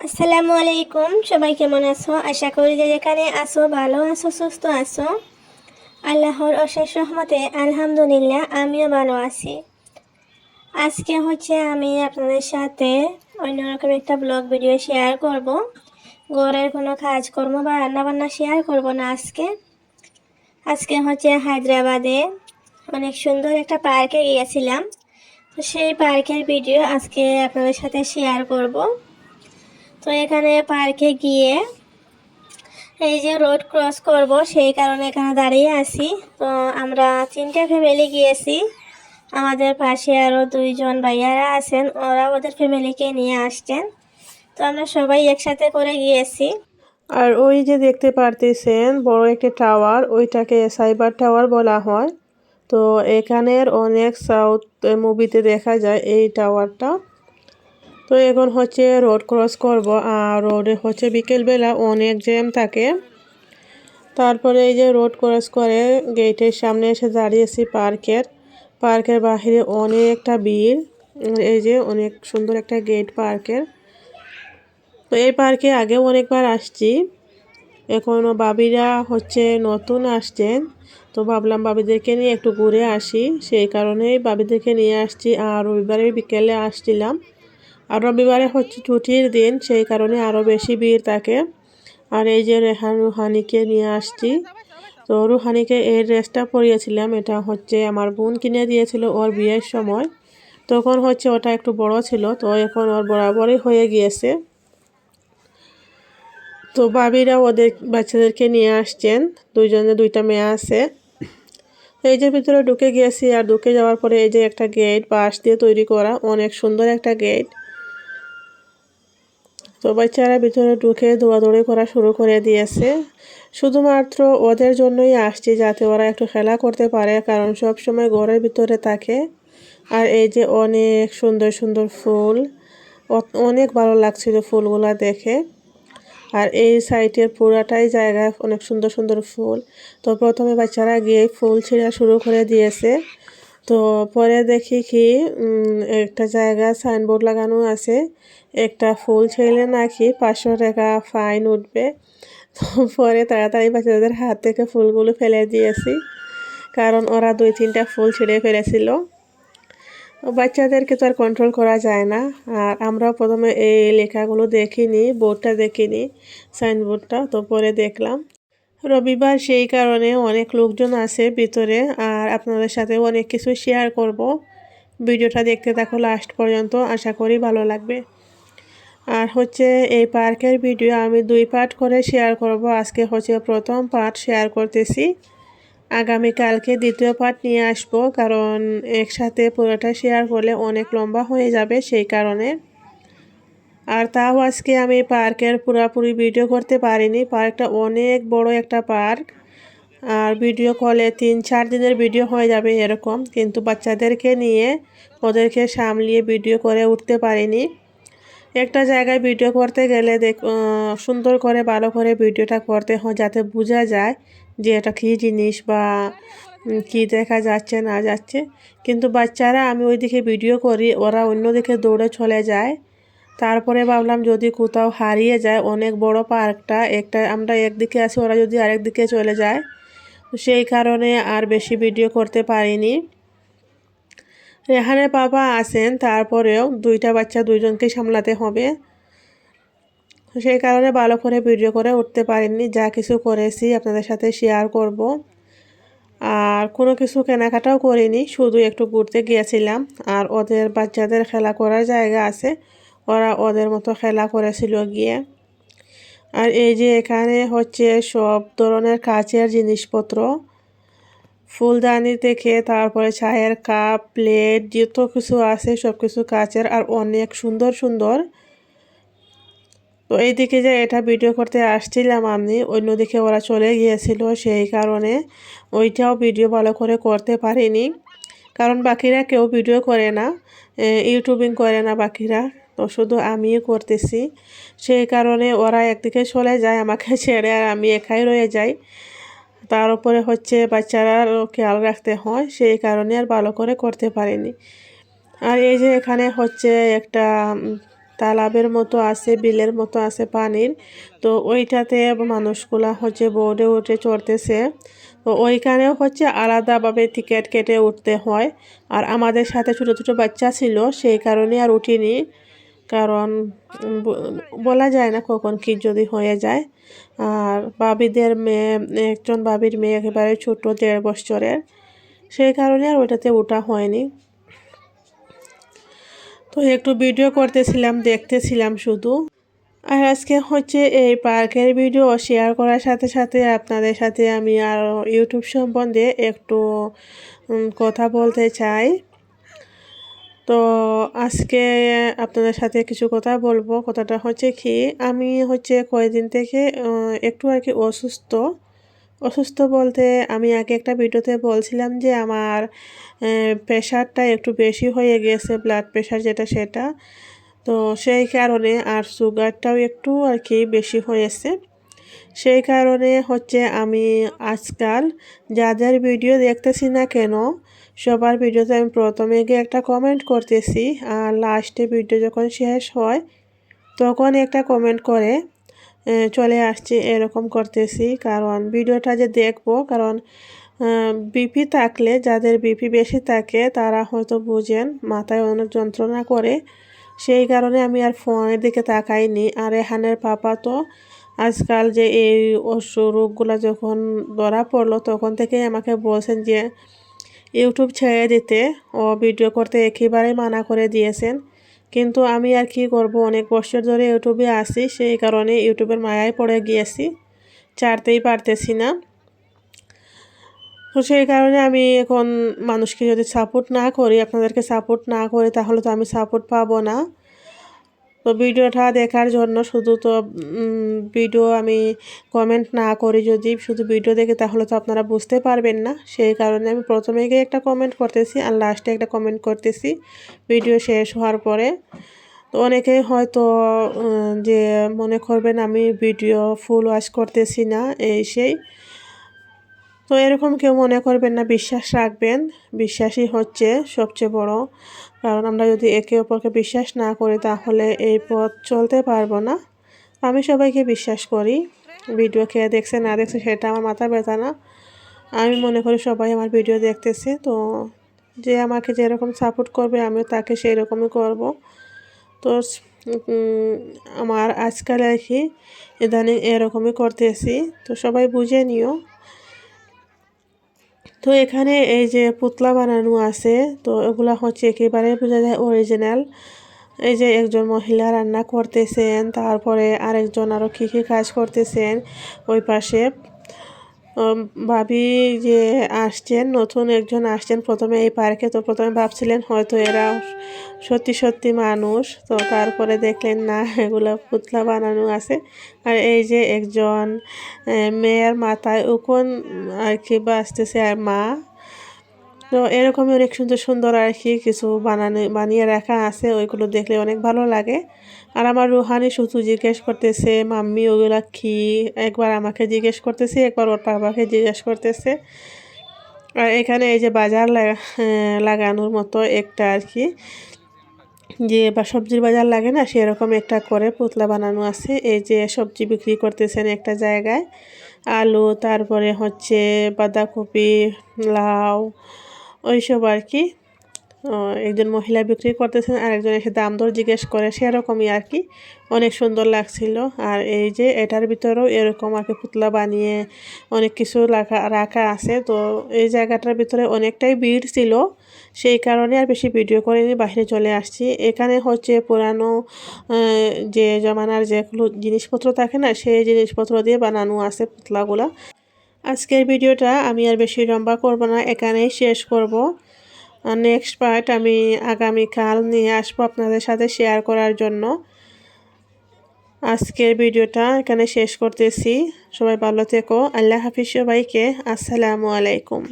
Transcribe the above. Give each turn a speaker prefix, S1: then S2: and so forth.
S1: আসসালামু আলাইকুম। সবাই কেমন আছো? আশা করি যে যেখানে আছো ভালো আছো, সুস্থ আছো। আল্লাহর অশেষ রহমতে আলহামদুলিল্লাহ আমিও ভালো আছি। আজকে আমি আপনাদের সাথে অন্যরকম একটা ব্লগ ভিডিও শেয়ার করব। ঘরের কোনো কাজকর্ম বা রান্নাবান্না শেয়ার করব না আজকে। আজকে হায়দ্রাবাদে অনেক সুন্দর একটা পার্কে গিয়েছিলাম। তো সেই পার্কের ভিডিও আজকে আপনাদের সাথে শেয়ার করব। তো এখানে পার্কে গিয়ে এই যে রোড ক্রস করব, সেই কারণে এখানে দাঁড়িয়ে আছি। তো আমরা 3টে ফ্যামিলি গিয়েছি। আমাদের পাশে আরও 2জন ভাইয়ারা আছেন, ওরা ওদের ফ্যামিলিকে নিয়ে আসছেন। তো আমরা সবাই একসাথে করে গিয়েছি।
S2: আর ওই যে দেখতে পারতেছেন বড় একটা টাওয়ার, ওইটাকে সাইবার টাওয়ার বলা হয়। তো এখানের অনেক সাউথ মুভিতে দেখা যায় এই টাওয়ারটা। তো এখন রোড ক্রস করব, আর রোডে বিকেলবেলা অনেক জ্যাম থাকে। তারপরে এই যে রোড ক্রস করে গেটের সামনে এসে দাঁড়িয়েছি পার্কের বাহিরে অনেকটা ভিড়। এই যে অনেক সুন্দর একটা গেট পার্কের। তো এই পার্কে আগেও অনেকবার আসছি, এখনও বাবিরা নতুন আসছেন। তো ভাবলাম বাবিদেরকে নিয়ে একটু ঘুরে আসি, সেই কারণেই বাবিদেরকে নিয়ে আসছি। আর রবিবারে বিকেলে আসছিলাম, আর রবিবারে ছুটির দিন, সেই কারণে আরও বেশি ভিড় থাকে। আর এই যে রুহানিকে নিয়ে আসছি। তো রুহানিকে এই ড্রেসটা পরিয়েছিলাম, এটা আমার বোন কিনে দিয়েছিল ওর বিয়ের সময়। তখন ওটা একটু বড় ছিল, তো এখন ওর বরাবরই হয়ে গিয়েছে। তো ভাবিরা ওদের বাচ্চাদেরকে নিয়ে আসছেন, দুইজনে দুইটা মেয়ে আছে। এই যে ভিতরে ঢুকে গিয়েছি, আর ঢুকে যাওয়ার পরে এই যে একটা গেট বাঁশ দিয়ে তৈরি করা, অনেক সুন্দর একটা গেট। তো বাচ্চারা ভিতরে ঢুকে দৌড়াদৌড়ি করা শুরু করে দিয়েছে। শুধুমাত্র ওদের জন্যই আসছি, যাতে ওরা একটু খেলা করতে পারে, কারণ সব সময় ঘরের ভিতরে থাকে। আর এই যে অনেক সুন্দর সুন্দর ফুল, অনেক ভালো লাগছিল ফুলগুলা দেখে। আর এই সাইটের পুরাটাই জায়গায় অনেক সুন্দর সুন্দর ফুল। তো প্রথমে বাচ্চারা গিয়ে ফুল ছিঁড়া শুরু করে দিয়েছে। তো পরে দেখি কি একটা জায়গা সাইনবোর্ড লাগানো আছে, একটা ফুল ছিঁড়লে নাকি 500 টাকা ফাইন উঠবে। তো পরে তাড়াতাড়ি বাচ্চাদের হাত থেকে ফুলগুলো ফেলে দিয়েছি, কারণ ওরা 2-3টা ফুল ছিঁড়ে ফেলেছিল। বাচ্চাদেরকে তো আর কন্ট্রোল করা যায় না। আর আমরাও প্রথমে এই লেখাগুলো দেখিনি, বোর্ডটা দেখিনি, সাইনবোর্ডটা। তো পরে দেখলাম রবিবার, সেই কারণে অনেক লোকজন আছে ভিতরে। আর আপনাদের সাথেও অনেক কিছু শেয়ার করব। ভিডিওটা দেখতে থাকো লাস্ট পর্যন্ত, আশা করি ভালো লাগবে। আর এই পার্কের ভিডিও আমি 2 পার্ট করে শেয়ার করব। আজকে প্রথম পার্ট শেয়ার করতেছি, আগামীকালকে দ্বিতীয় পার্ট নিয়ে আসব, কারণ একসাথে পুরোটা শেয়ার করলে অনেক লম্বা হয়ে যাবে, সেই কারণে। আর তাও আজকে আমি পার্কের পুরোপুরি ভিডিও করতে পারিনি, পার্কটা অনেক বড় একটা পার্ক। আর ভিডিও কলে 3-4 দিনের ভিডিও হয়ে যাবে এরকম, কিন্তু বাচ্চাদেরকে নিয়ে ওদেরকে সামলিয়ে ভিডিও করে উঠতে পারিনি। একটা জায়গায় ভিডিও করতে গেলে সুন্দর করে ভালো করে ভিডিওটা করতে হয়, যাতে বোঝা যায় যে এটা কী জিনিস বা কী দেখা যাচ্ছে না যাচ্ছে। কিন্তু বাচ্চারা, আমি ওইদিকে ভিডিও করি, ওরা অন্যদিকে দৌড়ে চলে যায়। তারপরে ভাবলাম যদি কোথাও হারিয়ে যায়, অনেক বড় পার্কটা, আমরা একদিকে আছি, ওরা যদি আরেক দিকে চলে যায়। সেই কারণে আর বেশি ভিডিও করতে পারিনি। রেহানের বাবা আছেন, তারপরেও 2টা বাচ্চা 2জনকে সামলাতে হবে, সেই কারণে ভালো করে ভিডিও করে উঠতে পারিনি। যা কিছু করেছি আপনাদের সাথে শেয়ার করব। আর কোনো কিছু কেনাকাটাও করিনি, শুধু একটু ঘুরতে গিয়েছিলাম। আর ওদের বাচ্চাদের খেলা করার জায়গা আছে, ওরা ওদের মতো খেলা করেছিল গিয়ে। আর এই যে এখানে সব ধরনের কাচের জিনিসপত্র, ফুলদানি থেকে তারপরে চায়ের কাপ, প্লেট, যত কিছু আছে সব কিছু কাচের, আর অনেক সুন্দর সুন্দর। তো এইদিকে যে এটা ভিডিও করতে আসছিলাম আমি, অন্যদিকে ওরা চলে গিয়েছিল, সেই কারণে ওইটাও ভিডিও ভালো করে করতে পারিনি। কারণ বাকিরা কেউ ভিডিও করে না, ইউটিউবিং করে না বাকিরা, তো শুধু আমিই করতেছি। সেই কারণে ওরা একদিকে চলে যায় আমাকে ছেড়ে, আর আমি একাই রয়ে যাই। তার উপরে বাচ্চারাও খেয়াল রাখতে হয়, সেই কারণে আর ভালো করে করতে পারিনি। আর এই যে এখানে একটা তালাবের মতো আছে, বিলের মতো আছে পানির। তো ওইটাতে মানুষগুলা হচ্ছে বোর্ডে উঠে চড়তেছে। তো ওইখানেও হচ্ছে আলাদাভাবে টিকিট কেটে উঠতে হয়। আর আমাদের সাথে ছোটো ছোটো বাচ্চা ছিল, সেই কারণে আর উঠিনি। কারণ বলা যায় না কখন কি যদি হয়ে যায়। আর বাবিদের মেয়ে, একজন বাবির মেয়ে একেবারে ছোট, 1.5 বছরের, সেই কারণে আর ওইটাতে ওঠা হয়নি। তো একটু ভিডিও করতেছিলাম, দেখতেছিলাম শুধু। আর আজকে হচ্ছে এই পার্কের ভিডিও শেয়ার করার সাথে সাথে আপনাদের সাথে আমি আর ইউটিউব সম্বন্ধে একটু কথা বলতে চাই। তো আজকে আপনাদের সাথে কিছু কথা বলবো। কথাটা হচ্ছে কি, আমি হচ্ছে কয়েকদিন থেকে একটু আর কি অসুস্থ বলতে, আমি আগে একটা ভিডিওতে বলছিলাম যে আমার প্রেশারটা একটু বেশি হয়ে গেছে, ব্লাড প্রেশার যেটা সেটা। তো সেই কারণে আর সুগারটাও একটু আর কি বেশি হয়েছে। সেই কারণে হচ্ছে আমি আজকাল যাদের ভিডিও দেখতেছি না কেন, সবার ভিডিওতে আমি প্রথমে গিয়ে একটা কমেন্ট করতেছি, আর লাস্টে ভিডিও যখন শেষ হয় তখন একটা কমেন্ট করে চলে আসছি, এরকম করতেছি। কারণ ভিডিওটা যে দেখবো, কারণ বিপি থাকলে, যাদের বিপি বেশি থাকে তারা হয়তো বুঝেন মাথায় অনেক যন্ত্রণা করে, সেই কারণে আমি আর ফোনের দিকে তাকাইনি। আর রেহানের পাপা তো আজকাল যে এই রোগগুলো যখন ধরা পড়লো তখন থেকেই আমাকে বলছেন যে ইউটিউব ছেড়ে দিতে, ও ভিডিও করতে একেবারেই মানা করে দিয়েছেন। কিন্তু আমি আর কি করব, অনেক বছর ধরে ইউটিউবে আসি, সেই কারণে ইউটিউবের মায়ায় পড়ে গিয়েছি, ছাড়তেই পারতেছি না। তো সেই কারণে আমি এখন মানুষকে যদি সাপোর্ট না করি, আপনাদেরকে সাপোর্ট না করি, তাহলে তো আমি সাপোর্ট পাবো না। তো ভিডিওটা দেখার জন্য শুধু তো ভিডিও আমি কমেন্ট না করি, যদি শুধু ভিডিও দেখি তাহলে তো আপনারা বুঝতে পারবেন না। সেই কারণে আমি প্রথমে গিয়ে একটা কমেন্ট করতেছি আর লাস্টে একটা কমেন্ট করতেছি ভিডিও শেষ হওয়ার পরে। তো অনেকেই হয়তো যে মনে করবেন আমি ভিডিও ফুল ওয়াচ করতেছি না, এই সেই। তো এরকম কেউ মনে করবেন না, বিশ্বাস রাখবেন। বিশ্বাসই হচ্ছে সবচেয়ে বড়। কারণ আমরা যদি একে অপরকে বিশ্বাস না করি তাহলে এই পথ চলতে পারবো না। আমি সবাইকে বিশ্বাস করি। ভিডিও কে দেখছে না দেখছে সেটা আমার মাথা ব্যথা না। আমি মনে করি সবাই আমার ভিডিও দেখতেছে, তো যে আমাকে যেরকম সাপোর্ট করবে আমিও তাকে সেই রকমই করব। তো আমার আজকাল আর কি ইদানিং এরকমই করতেছি, তো সবাই বুঝে নিও। তো এখানে এই যে পুতলা বানানো আছে, তো এগুলা হচ্ছে একেবারে বোঝা যায় অরিজিনাল। এই যে একজন মহিলা রান্না করতেছেন, তারপরে আরেকজন আরও কী কী কাজ করতেছেন ওই পাশে। ভাবি যে আসছেন, নতুন একজন আসছেন প্রথমে এই পার্কে, তো প্রথমে ভাবছিলেন হয়তো এরা সত্যি সত্যি মানুষ, তো তারপরে দেখলেন না, এগুলো পুতলা বানানো আছে। আর এই যে একজন মেয়ের মাথায় উকুন আর কি বাঁচতেছে, আর মা। তো এরকমই অনেক সুন্দর সুন্দর আর কি কিছু বানিয়ে রাখা আছে, ওইগুলো দেখলে অনেক ভালো লাগে। আর আমার রুহানি শুধু জিজ্ঞেস করতেছে মাম্মি ওগুলা কি, একবার আমাকে জিজ্ঞেস করতেছে, একবার ওর বাবাকে জিজ্ঞেস করতেছে। আর এখানে এই যে বাজার লাগানোর মতো একটা আর কি, যে বা সবজির বাজার লাগে না, সেরকম একটা করে পুতলা বানানো আছে। এই যে সবজি বিক্রি করতেছেন একটা জায়গায়, আলু, তারপরে হচ্ছে বাঁধাকপি, লাউ, ওইসব আর কি। একজন মহিলা বিক্রি করতেছেন, আর একজন এসে দাম দর জিজ্ঞেস করে, সেরকমই আর কি। অনেক সুন্দর লাগছিল। আর এই যে এটার ভিতরেও এরকম আর কি পুতলা বানিয়ে অনেক কিছু রাখা আছে। তো এই জায়গাটার ভিতরে অনেকটাই ভিড় ছিল, সেই কারণে আর বেশি ভিডিও করিনি, বাইরে চলে আসছি। এখানে হচ্ছে পুরানো যে জমানার যেগুলো জিনিসপত্র থাকে না, সেই জিনিসপত্র দিয়ে বানানো আছে পুতলাগুলা। আজকের ভিডিওটা আমি আর বেশি লম্বা করব না, এখানেই শেষ করব। নেক্সট পার্ট আমি আগামীকাল নিয়ে আসবো আপনাদের সাথে শেয়ার করার জন্য। আজকের ভিডিওটা এখানে শেষ করতেছি। সবাই ভালো থেকো। আল্লাহ হাফিজ সবাইকে। আসসালামু আলাইকুম।